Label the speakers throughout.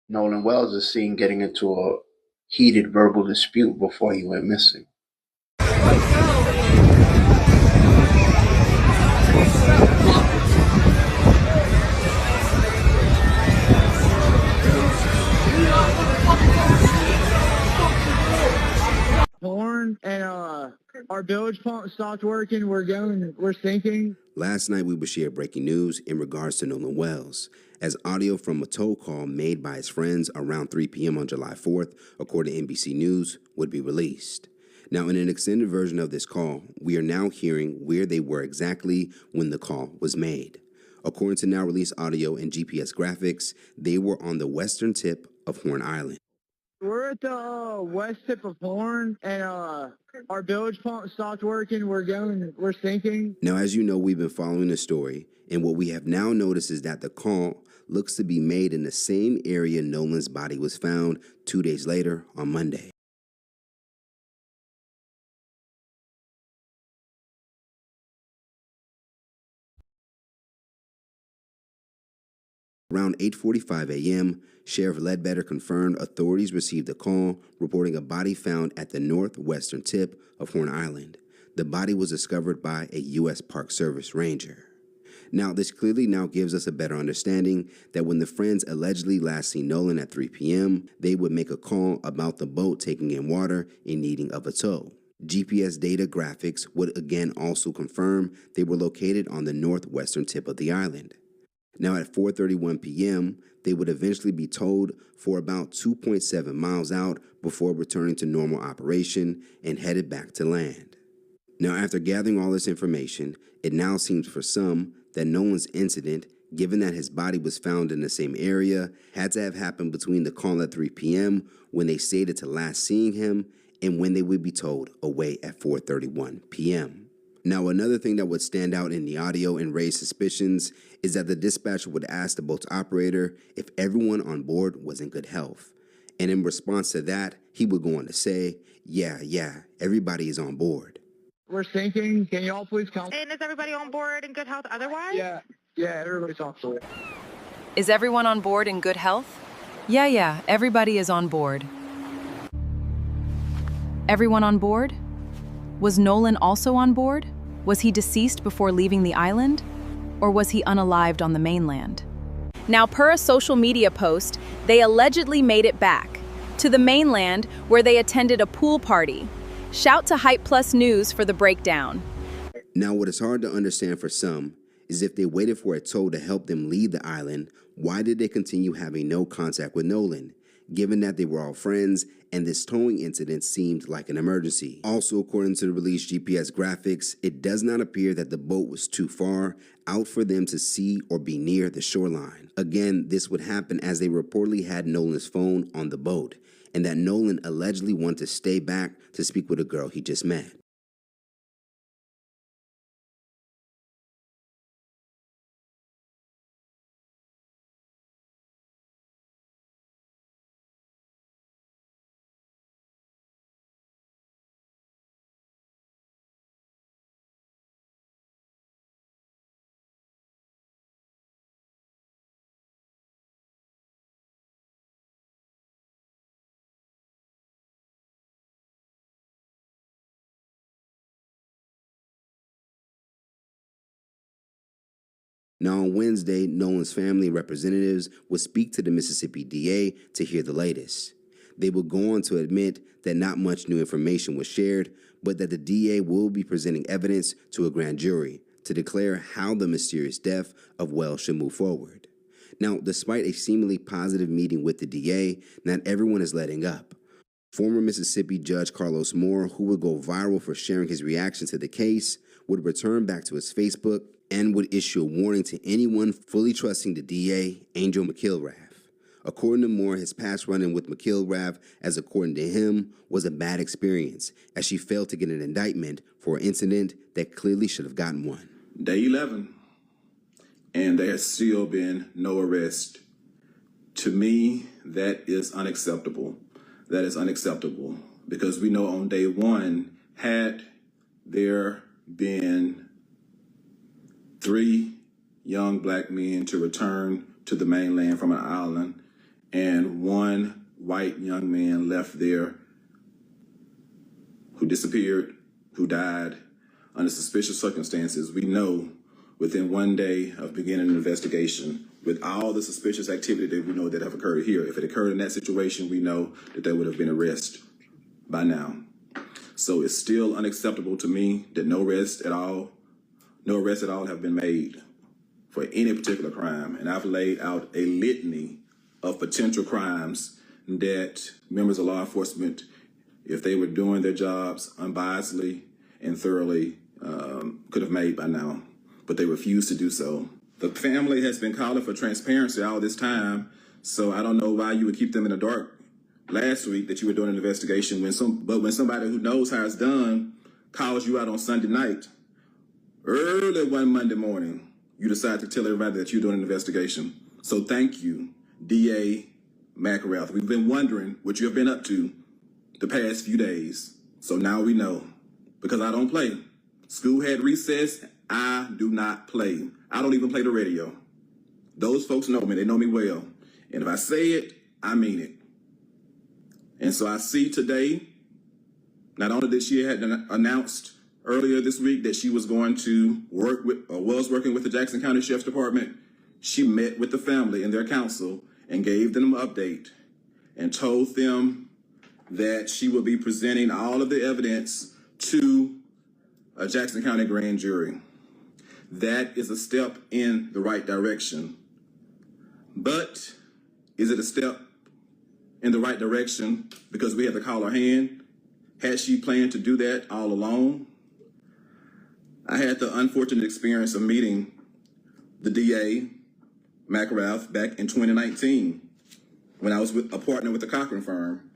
Speaker 1: Nolan Wells is seen getting into a heated verbal dispute before he went missing.
Speaker 2: Horn and our bilge pump stopped working. We're sinking.
Speaker 3: Last night we would share breaking news in regards to Nolan Wells, as audio from a toll call made by his friends around 3 p.m. on July 4th, according to NBC News, would be released. Now, in an extended version of this call, we are now hearing where they were exactly when the call was made. According to now released audio and GPS graphics, they were on the western tip of Horn Island.
Speaker 2: We're at the west tip of Horn, and our bilge pump stopped working. We're sinking.
Speaker 3: Now, as you know, we've been following the story, and what we have now noticed is that the call looks to be made in the same area Nolan's body was found 2 days later on Monday. Around 8:45 a.m., Sheriff Ledbetter confirmed authorities received a call reporting a body found at the northwestern tip of Horn Island. The body was discovered by a U.S. Park Service ranger. Now, this clearly now gives us a better understanding that when the friends allegedly last seen Nolan at 3 p.m., they would make a call about the boat taking in water in needing of a tow. GPS data graphics would again also confirm they were located on the northwestern tip of the island. Now, at 4:31 p.m., they would eventually be towed for about 2.7 miles out before returning to normal operation and headed back to land. Now, after gathering all this information, it now seems for some that Nolan's incident, given that his body was found in the same area, had to have happened between the call at 3 p.m. when they stated to last seeing him and when they would be towed away at 4:31 p.m. Now, another thing that would stand out in the audio and raise suspicions is that the dispatcher would ask the boat's operator if everyone on board was in good health. And in response to that, he would go on to say, yeah, everybody is on board.
Speaker 2: We're sinking. Can y'all please come?
Speaker 4: And is everybody on board in good health otherwise?
Speaker 2: Yeah, everybody's on board.
Speaker 5: Is everyone on board in good health? Yeah, everybody is on board. Everyone on board? Was Nolan also on board? Was he deceased before leaving the island? Or was he unalived on the mainland? Now, per a social media post, they allegedly made it back to the mainland where they attended a pool party. Shout to Hype Plus News for the breakdown.
Speaker 3: Now, what is hard to understand for some is if they waited for a tow to help them leave the island, why did they continue having no contact with Nolan, given that they were all friends and this towing incident seemed like an emergency? Also, according to the released GPS graphics, it does not appear that the boat was too far out for them to see or be near the shoreline. Again, this would happen as they reportedly had Nolan's phone on the boat, and that Nolan allegedly wanted to stay back to speak with a girl he just met. Now, on Wednesday, Nolan's family representatives would speak to the Mississippi DA to hear the latest. They would go on to admit that not much new information was shared, but that the DA will be presenting evidence to a grand jury to declare how the mysterious death of Wells should move forward. Now, despite a seemingly positive meeting with the DA, not everyone is letting up. Former Mississippi Judge Carlos Moore, who would go viral for sharing his reaction to the case, would return back to his Facebook and would issue a warning to anyone fully trusting the DA, Angel McIlrath. According to Moore, his past run-in with McIlrath, as according to him, was a bad experience, as she failed to get an indictment for an incident that clearly should have gotten one.
Speaker 6: Day 11, and there has still been no arrest. To me, that is unacceptable. That is unacceptable, because we know on day 1, had there been 3 young black men to return to the mainland from an island, and one white young man left there who disappeared, who died under suspicious circumstances. We know within 1 day of beginning an investigation, with all the suspicious activity that we know that have occurred here, if it occurred in that situation, we know that there would have been arrest by now. So it's still unacceptable to me that no arrests at all have been made for any particular crime. And I've laid out a litany of potential crimes that members of law enforcement, if they were doing their jobs unbiasedly and thoroughly, could have made by now, but they refused to do so. The family has been calling for transparency all this time, so I don't know why you would keep them in the dark last week that you were doing an investigation when somebody who knows how it's done calls you out on Sunday night, early one Monday morning, you decide to tell everybody that you're doing an investigation. So thank you, DA McIlrath. We've been wondering what you have been up to the past few days. So now we know, because I don't play. School had recess. I do not play. I don't even play the radio. Those folks know me. They know me well. And if I say it, I mean it. And so I see today, not only that she had announced earlier this week that she was going to work with, or was working with the Jackson County Sheriff's Department, she met with the family and their counsel and gave them an update and told them that she will be presenting all of the evidence to a Jackson County grand jury. That is a step in the right direction. But is it a step in the right direction because we had to call her hand? Had she planned to do that all alone? I had the unfortunate experience of meeting the DA, McIlrath, back in 2019 when I was a partner with the Cochran firm.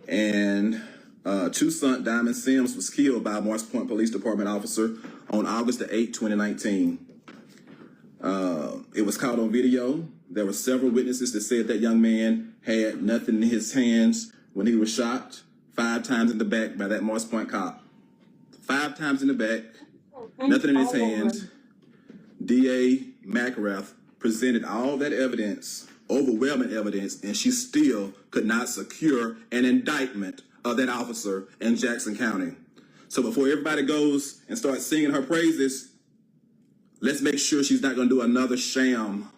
Speaker 6: And Toussaint Diamond Sims was killed by a Morris Point Police Department officer on August the 8th, 2019. It was caught on video. There were several witnesses that said that young man had nothing in his hands when he was shot 5 times in the back by that Morris Point cop. 5 times in the back, nothing in his hands. DA McIlrath presented all that evidence, overwhelming evidence, and she still could not secure an indictment of that officer in Jackson County. So before everybody goes and starts singing her praises, let's make sure she's not going to do another sham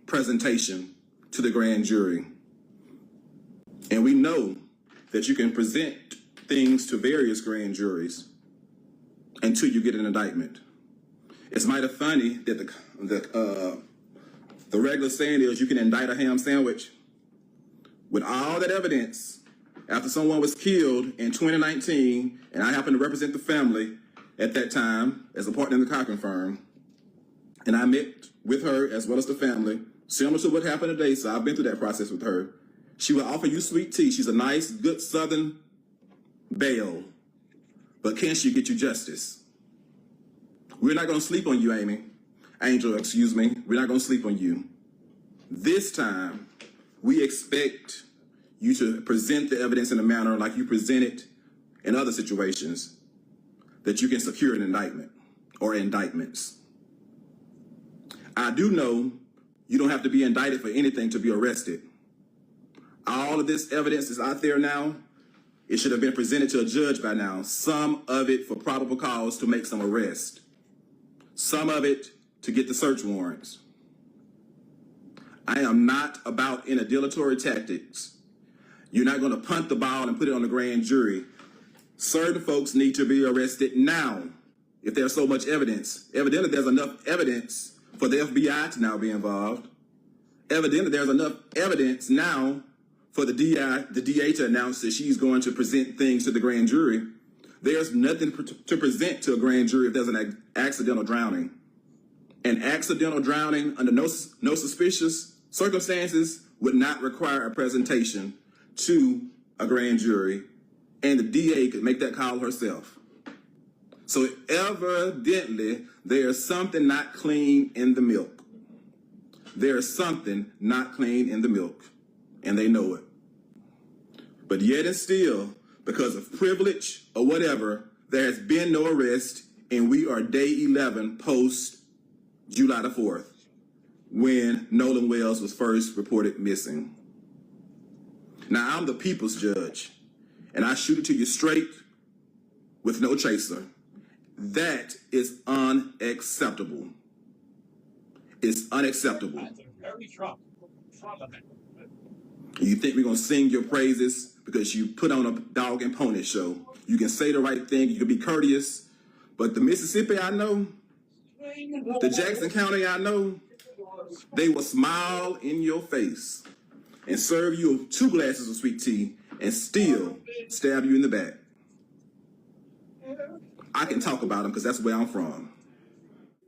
Speaker 6: presentation to the grand jury. And we know that you can present things to various grand juries until you get an indictment. It's mighty funny that the regular saying is you can indict a ham sandwich. With all that evidence, after someone was killed in 2019, and I happened to represent the family at that time as a partner in the Cochran firm, and I met with her as well as the family, similar to what happened today, so I've been through that process with her. She will offer you sweet tea. She's a nice, good Southern belle, but can she get you justice? We're not going to sleep on you, Angel, excuse me. We're not going to sleep on you. This time, we expect you to present the evidence in a manner like you present it in other situations, that you can secure an indictment or indictments. I do know you don't have to be indicted for anything to be arrested. All of this evidence is out there now. It should have been presented to a judge by now. Some of it for probable cause to make some arrest. Some of it to get the search warrants. I am not about any dilatory tactics. You're not going to punt the ball and put it on the grand jury. Certain folks need to be arrested now if there's so much evidence. Evidently, there's enough evidence for the FBI to now be involved. Evidently, there's enough evidence now for the DA to announce that she's going to present things to the grand jury. There's nothing to present to a grand jury if there's an accidental drowning. An accidental drowning under no suspicious circumstances would not require a presentation to a grand jury, and the DA could make that call herself. So evidently, there's something not clean in the milk. There's something not clean in the milk, and they know it. But yet and still, because of privilege or whatever, there has been no arrest, and we are day 11 post July the 4th. when Nolan Wells was first reported missing. Now, I'm the people's judge, and I shoot it to you straight with no chaser. That is unacceptable. It's unacceptable. You think we're going to sing your praises because you put on a dog and pony show? You can say the right thing, you can be courteous, but the Mississippi I know, the Jackson County I know, they will smile in your face and serve you 2 glasses of sweet tea and still stab you in the back. I can talk about them because that's where I'm from.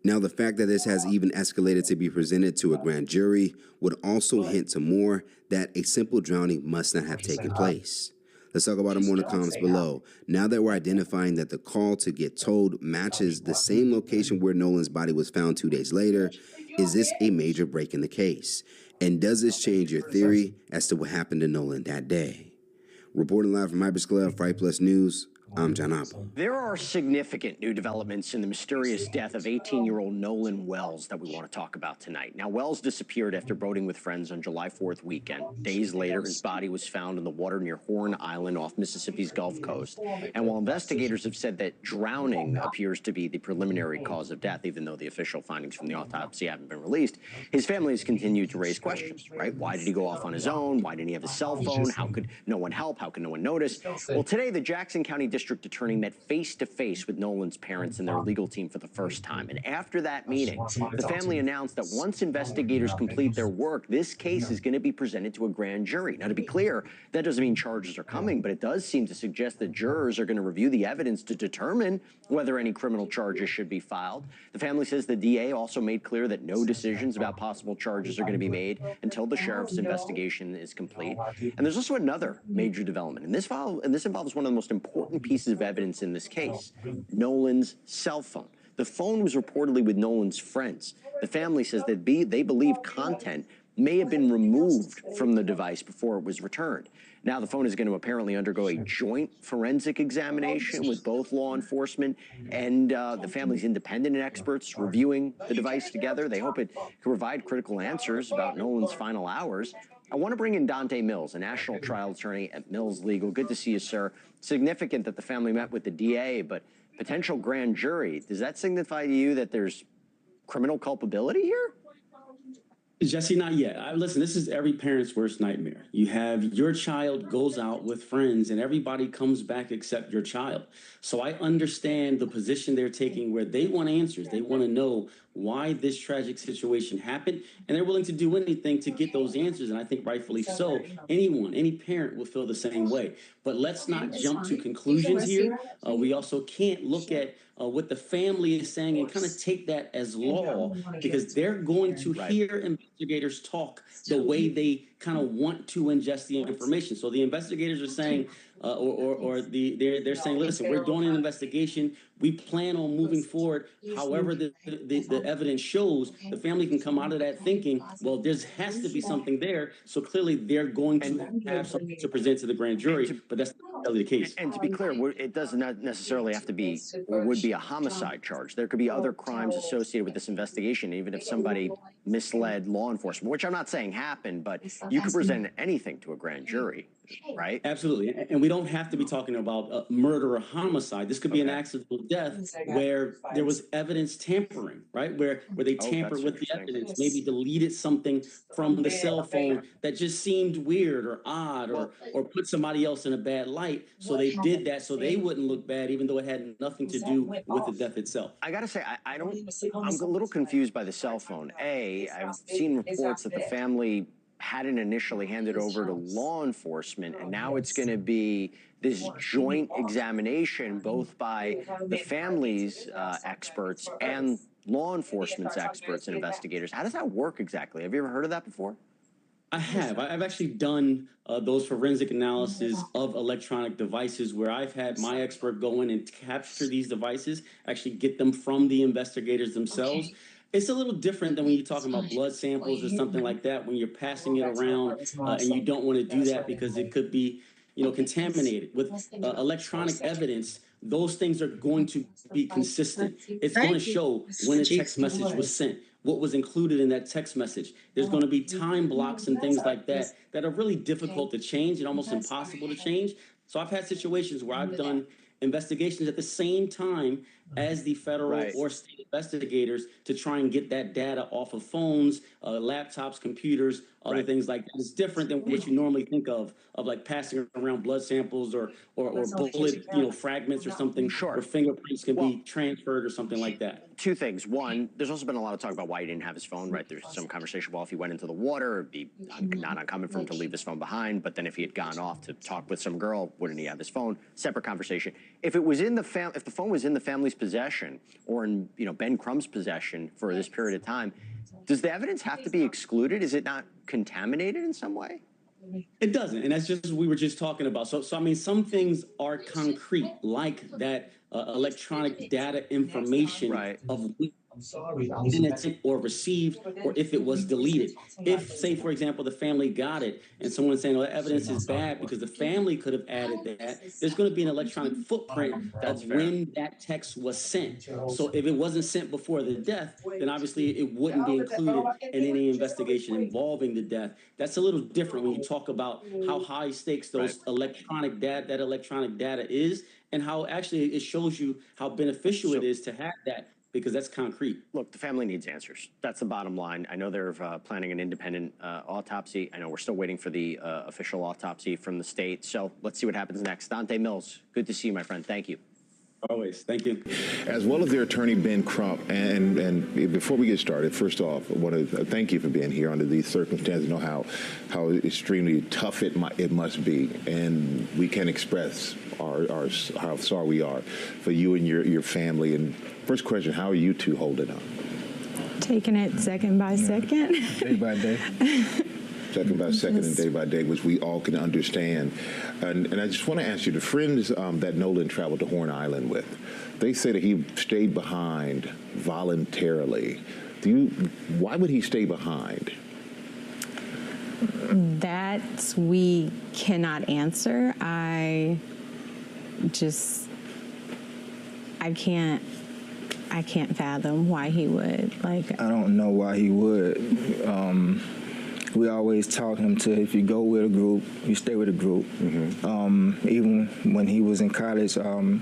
Speaker 3: Now, the fact that this has even escalated to be presented to a grand jury would also hint to more that a simple drowning must not have taken place. Let's talk about it more in the comments below. Now that we're identifying that the call to get towed matches the same location where Nolan's body was found 2 days later, is this a major break in the case? And does this change your theory as to what happened to Nolan that day? Reporting live from Hypers Club, Fright Plus News, I'm John Apple.
Speaker 7: There are significant new developments in the mysterious death of 18-year-old Nolan Wells that we want to talk about tonight. Now, Wells disappeared after boating with friends on July 4th weekend. Days later, his body was found in the water near Horn Island off Mississippi's Gulf Coast. And while investigators have said that drowning appears to be the preliminary cause of death, even though the official findings from the autopsy haven't been released, his family has continued to raise questions, right? Why did he go off on his own? Why didn't he have a cell phone? How could no one help? How could no one notice? Well, today, the Jackson County District Attorney met face-to-face with Nolan's parents and their legal team for the first time. And after that meeting, the family announced that once investigators complete their work, this case is going to be presented to a grand jury. Now, to be clear, that doesn't mean charges are coming, but it does seem to suggest that jurors are going to review the evidence to determine whether any criminal charges should be filed. The family says the DA also made clear that no decisions about possible charges are going to be made until the sheriff's investigation is complete. And there's also another major development, and this involves one of the most important pieces of evidence in this case, Nolan's cell phone. The phone was reportedly with Nolan's friends. The family says that they believe content may have been removed from the device before it was returned. Now the phone is going to apparently undergo a joint forensic examination with both law enforcement and the family's independent experts reviewing the device together. They hope it can provide critical answers about Nolan's final hours. I want to bring in Dante Mills, a national trial attorney at Mills Legal. Good to see you, sir. Significant that the family met with the DA, but potential grand jury. Does that signify to you that there's criminal culpability here?
Speaker 8: Jesse, not yet. Listen, this is every parent's worst nightmare. You have your child goes out with friends and everybody comes back except your child. So I understand the position they're taking where they want answers. They want to know why this tragic situation happened, and they're willing to do anything to get those answers. And I think rightfully so. Any parent will feel the same way. But let's not jump to conclusions here. We also can't look at what the family is saying and kind of take that as law, because they're going to hear investigators talk the way they kind of want to ingest the information. So the investigators are saying, they're saying, listen, we're doing an investigation. We plan on moving forward. However, the evidence shows, the family can come out of that thinking, well, there has to be something there. So clearly they're going to have something to present to the grand jury, but that's not really the case.
Speaker 7: And to be clear, it does not necessarily have to be, or would be a homicide charge. There could be other crimes associated with this investigation, even if somebody misled law enforcement, which I'm not saying happened, but you could present anything to a grand jury, right?
Speaker 8: Absolutely. And we don't have to be talking about murder or homicide. This could be an accidental death where there was evidence tampering, right? Where they tampered with the evidence, maybe deleted something from the cell phone that just seemed weird or odd, or put somebody else in a bad light. So they did that so they wouldn't look bad, even though it had nothing to do with the death itself.
Speaker 7: I got to say, I'm a little confused by the cell phone. I've seen reports that the family hadn't initially handed over to law enforcement, and now it's going to be this joint examination both by the family's experts and law enforcement's experts and investigators. How does that work exactly? Have you ever heard of that before?
Speaker 8: I have. I've actually done those forensic analysis of electronic devices where I've had my expert go in and capture these devices, actually get them from the investigators themselves. It's a little different than when you're talking about blood samples or something like that, when you're passing it around and you don't want to do that because it could be, contaminated. With electronic evidence, those things are going to be consistent. It's going to show when a text message was sent, what was included in that text message. There's going to be time blocks and things like that that are really difficult to change and almost impossible to change. So I've had situations where I've done investigations at the same time as the federal or state investigators to try and get that data off of phones, laptops, computers, other things like that. It's different than what you normally think of like passing around blood samples or bullet, fragments or something, or fingerprints can be transferred or something like that.
Speaker 7: Two things. One, there's also been a lot of talk about why he didn't have his phone, right? There's some conversation, well, if he went into the water, it'd be not uncommon for him to leave his phone behind, but then if he had gone off to talk with some girl, wouldn't he have his phone? Separate conversation. If it was in the if the phone was in the family's possession or in, Ben Crump's possession for this period of time, does the evidence have to be excluded? Is it not contaminated in some way?
Speaker 8: It doesn't, and that's just what we were just talking about. So I mean, some things are concrete, like that electronic data information of innocent or received, or if it was deleted. If, say, for example, the family got it and someone's saying, well, the evidence is bad because the family could have added that, there's going to be an electronic footprint of when that text was sent. So if it wasn't sent before the death, then obviously it wouldn't be included in any investigation involving the death. That's a little different when you talk about how high stakes those electronic data is, and how actually it shows you how beneficial it is to have that, because that's concrete.
Speaker 7: Look, the family needs answers. That's the bottom line. I know they're planning an independent autopsy. I know we're still waiting for the official autopsy from the state. So let's see what happens next. Dante Mills, good to see you, my friend. Thank you.
Speaker 8: Always. Thank you.
Speaker 6: As well as their attorney, Ben Crump. And before we get started, first off, I want to thank you for being here under these circumstances. I know how extremely tough it must be. And we can express how sorry we are for you and your family. And first question, how are you two holding up?
Speaker 9: Taking it second by second.
Speaker 6: Day by day. Second by second and day by day, which we all can understand. And I just want to ask you, the friends that Nolan traveled to Horn Island with, they say that he stayed behind voluntarily. Why would he stay behind?
Speaker 9: That we cannot answer. I can't fathom why he would. I
Speaker 2: don't know why he would. We always taught him to, if you go with a group, you stay with a group. Mm-hmm. Even when he was in college,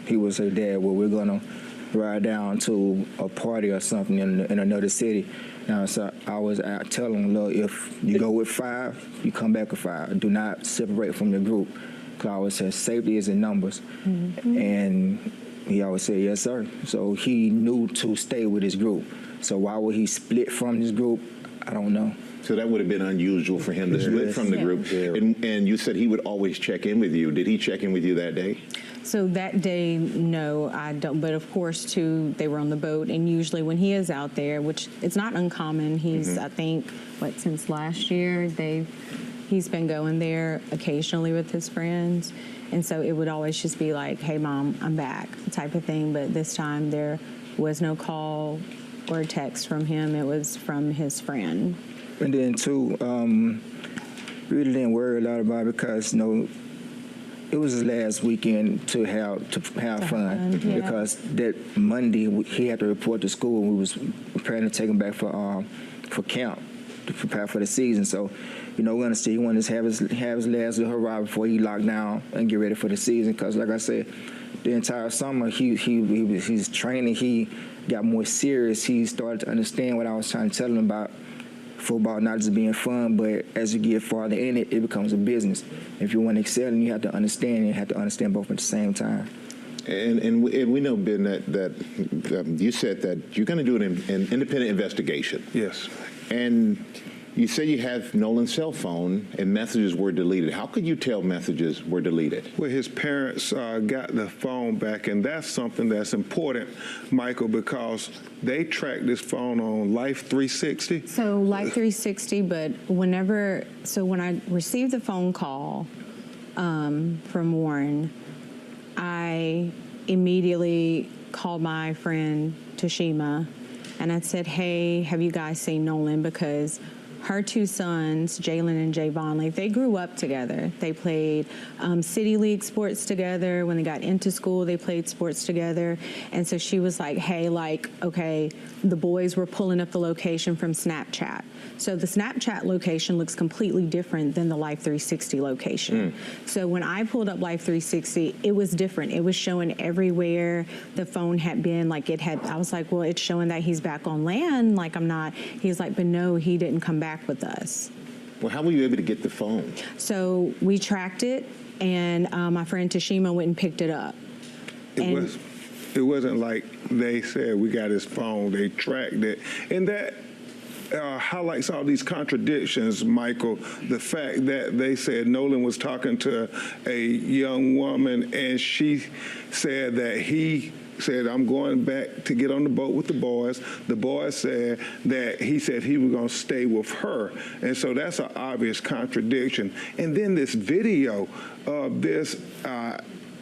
Speaker 2: he would say, Dad, well, we're going to ride down to a party or something in another city. Now, so I was out telling him, look, if you go with 5, you come back with 5. Do not separate from the group. Because I always said safety is in numbers. Mm-hmm. And he always said, yes, sir. So he knew to stay with his group. So why would he split from his group? I don't know.
Speaker 6: So that would have been unusual for him to split from the group. Yeah. And you said he would always check in with you. Did he check in with you that day?
Speaker 9: So that day, no, I don't. But of course, too, they were on the boat. And usually when he is out there, which it's not uncommon, he's, I think, since last year, he's been going there occasionally with his friends. And so it would always just be like, hey, Mom, I'm back, type of thing. But this time there was no call or text from him. It was from his friend.
Speaker 2: And then, too, really didn't worry a lot about it because, it was his last weekend to have fun. Yeah. Because that Monday, he had to report to school, and we was preparing to take him back for camp to prepare for the season. So, we're going to see. He wanted to have his last little hurrah before he locked down and get ready for the season. Because, like I said, the entire summer, he's training. He got more serious. He started to understand what I was trying to tell him about football, not just being fun, but as you get farther in it, it becomes a business. If you want to excel, and you have to understand, and you have to understand both at the same time.
Speaker 6: And we know, Ben, that you said that you're going to do an independent investigation.
Speaker 10: Yes.
Speaker 6: And you say you have Nolan's cell phone and messages were deleted. How could you tell messages were deleted?
Speaker 10: Well, his parents got the phone back, and that's something that's important, Michael, because they tracked this phone on Life 360.
Speaker 9: So Life 360, but when I received the phone call from Warren, I immediately called my friend Toshima, and I said, hey, have you guys seen Nolan? Because her two sons, Jalen and Javon, like they grew up together. They played City League sports together. When they got into school, they played sports together. And so she was like, hey, like, okay, the boys were pulling up the location from Snapchat. So the Snapchat location looks completely different than the Life 360 location. So when I pulled up Life 360, it was different. It was showing everywhere the phone had been. Like it had, I was like, well, it's showing that he's back on land. Like I'm not, he's like, but no, he didn't come back with us.
Speaker 11: Well, how were you able to get the phone?
Speaker 9: So we tracked it, and my friend Tashima went and picked it up.
Speaker 10: It wasn't like they said we got his phone, they tracked it. And that highlights all these contradictions, Michael. The fact that they said Nolan was talking to a young woman and she said that he said, I'm going back to get on the boat with the boys. The boys said that he said he was going to stay with her. And so that's an obvious contradiction. And then this video of this,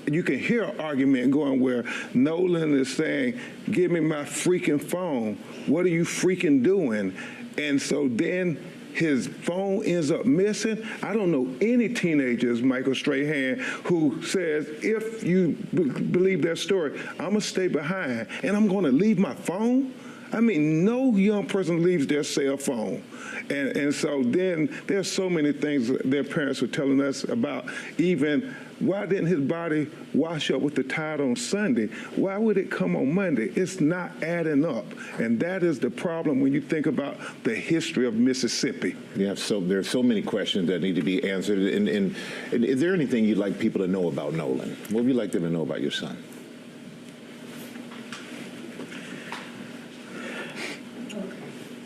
Speaker 10: you can hear an argument going where Nolan is saying, give me my freaking phone. What are you freaking doing? And so then his phone ends up missing. I don't know any teenagers, Michael Strahan, who says, if you believe their story, I'm going to stay behind and I'm going to leave my phone. I mean, no young person leaves their cell phone. And so then there's so many things their parents were telling us about, even why didn't his body wash up with the tide on Sunday? Why would it come on Monday? It's not adding up. And that is the problem when you think about the history of Mississippi.
Speaker 11: Yeah, so there's so many questions that need to be answered. And is there anything you'd like people to know about Nolan? What would you like them to know about your son?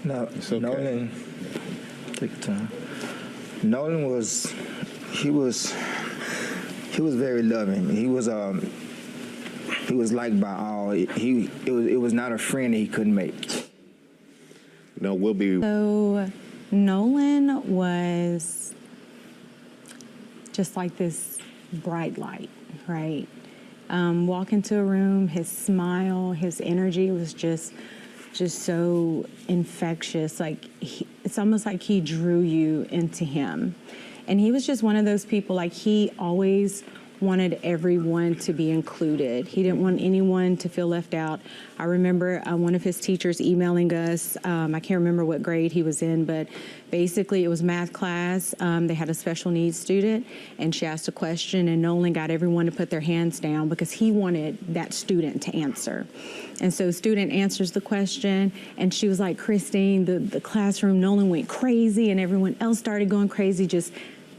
Speaker 2: No,
Speaker 11: It's okay.
Speaker 2: Nolan, take your time. Nolan was very loving. He was liked by all. It was not a friend he couldn't make.
Speaker 11: No, we'll be.
Speaker 9: So Nolan was just like this bright light, right? Walk into a room, his smile, his energy was just so infectious. Like it's almost like he drew you into him. And he was just one of those people, like he always wanted everyone to be included. He didn't want anyone to feel left out. I remember one of his teachers emailing us. I can't remember what grade he was in, but basically it was math class. They had a special needs student, and she asked a question, and Nolan got everyone to put their hands down because he wanted that student to answer. And so student answers the question, and she was like, Christine, the classroom, Nolan went crazy, and everyone else started going crazy, just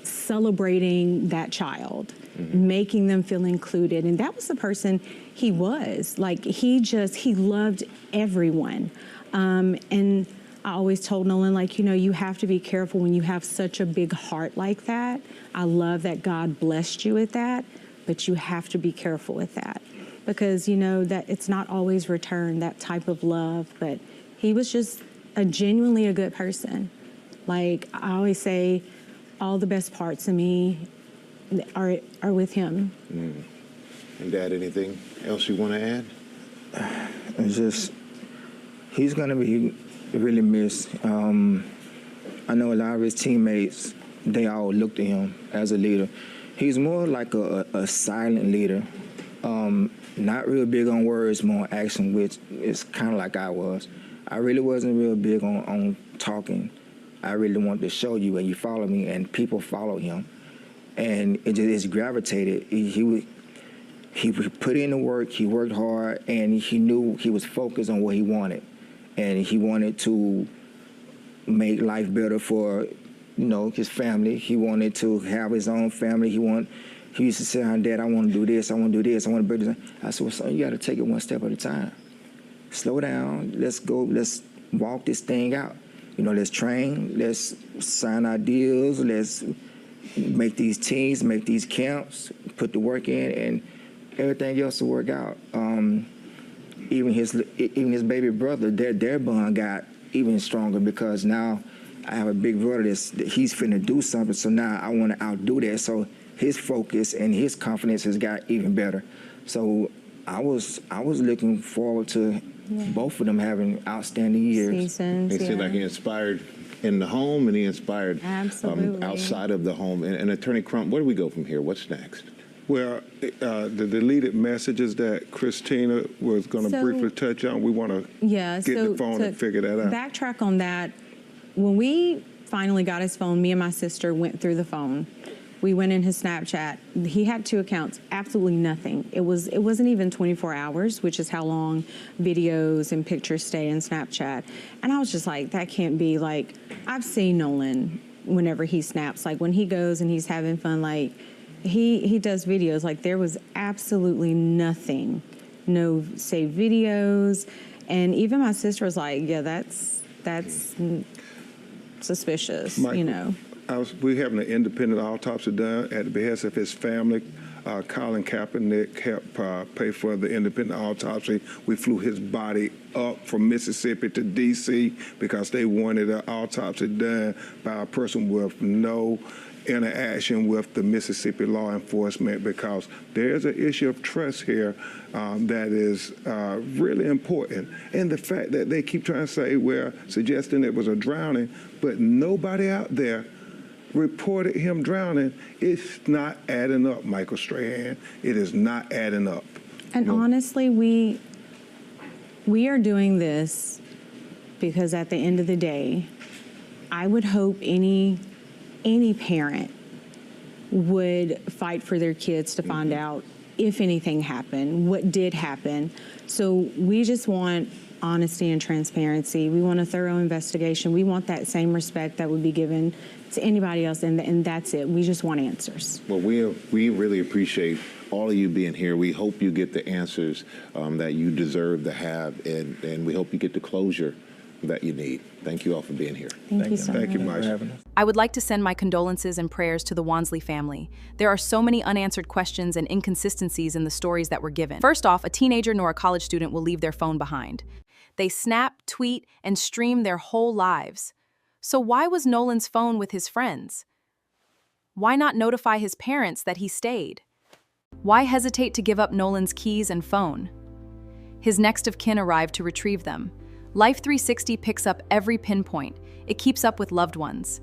Speaker 9: celebrating that child, making them feel included. And that was the person he was. Like, he loved everyone. And I always told Nolan, like, you have to be careful when you have such a big heart like that. I love that God blessed you with that, but you have to be careful with that because, that it's not always returned, that type of love. But he was just genuinely a good person. Like, I always say, all the best parts of me are with him.
Speaker 11: And Dad, anything else you want to add?
Speaker 2: It's just, he's going to be really missed. I know a lot of his teammates, they all look to him as a leader. He's more like a silent leader. Not real big on words, more action, which is kind of like I was. I really wasn't real big on talking. I really wanted to show you, and you follow me, and people follow him. And it just gravitated. He put in the work, he worked hard, and he knew he was focused on what he wanted. And he wanted to make life better for, his family. He wanted to have his own family. He used to say, Dad, I want to do this, I want to do this, I want to do this. I said, well, son, you got to take it one step at a time. Slow down, let's go, let's walk this thing out. Let's train, let's sign our deals, let's make these teams, make these camps, put the work in, and everything else will work out. Even his baby brother, their bond got even stronger because now I have a big brother he's finna do something, so now I want to outdo that. So his focus and his confidence has got even better. So I was looking forward to both of them having outstanding years.
Speaker 9: Seasons,
Speaker 11: It seemed like he inspired in the home and he inspired
Speaker 9: Absolutely.
Speaker 11: outside of the home. And Attorney Crump, where do we go from here? What's next?
Speaker 10: Well, the deleted messages that Christina was going to briefly touch on, we want to get the phone and figure that out.
Speaker 9: Backtrack on that. When we finally got his phone, me and my sister went through the phone. We went in his Snapchat. He had 2 accounts, absolutely nothing. It wasn't even 24 hours, which is how long videos and pictures stay in Snapchat. And I was just like, that can't be. Like, I've seen Nolan whenever he snaps. Like, when he goes and he's having fun, like, he does videos. Like, there was absolutely nothing. No saved videos. And even my sister was like, yeah, that's suspicious,
Speaker 10: Michael,
Speaker 9: you know.
Speaker 10: We're having an independent autopsy done at the behest of his family. Colin Kaepernick helped pay for the independent autopsy. We flew his body up from Mississippi to D.C. because they wanted an autopsy done by a person with no interaction with the Mississippi law enforcement, because there's an issue of trust here that is really important. And the fact that they keep trying to say, well, suggesting it was a drowning, but nobody out there reported him drowning, it's not adding up, Michael Strahan. It is not adding up.
Speaker 9: And honestly, we are doing this because at the end of the day, I would hope any parent would fight for their kids to find out if anything happened, what did happen. So we just want honesty and transparency. We want a thorough investigation. We want that same respect that would be given to anybody else, and that's it. We just want answers.
Speaker 11: Well, we really appreciate all of you being here. We hope you get the answers that you deserve to have, and we hope you get the closure that you need. Thank you all for being here.
Speaker 9: Thank you so much.
Speaker 10: Thank you, Mike.
Speaker 5: I would like to send my condolences and prayers to the Wansley family. There are so many unanswered questions and inconsistencies in the stories that were given. First off, a teenager nor a college student will leave their phone behind. They snap, tweet, and stream their whole lives. So why was Nolan's phone with his friends? Why not notify his parents that he stayed? Why hesitate to give up Nolan's keys and phone? His next of kin arrived to retrieve them. Life 360 picks up every pinpoint. It keeps up with loved ones.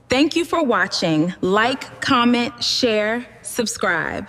Speaker 12: Thank you for watching. Like, comment, share, subscribe.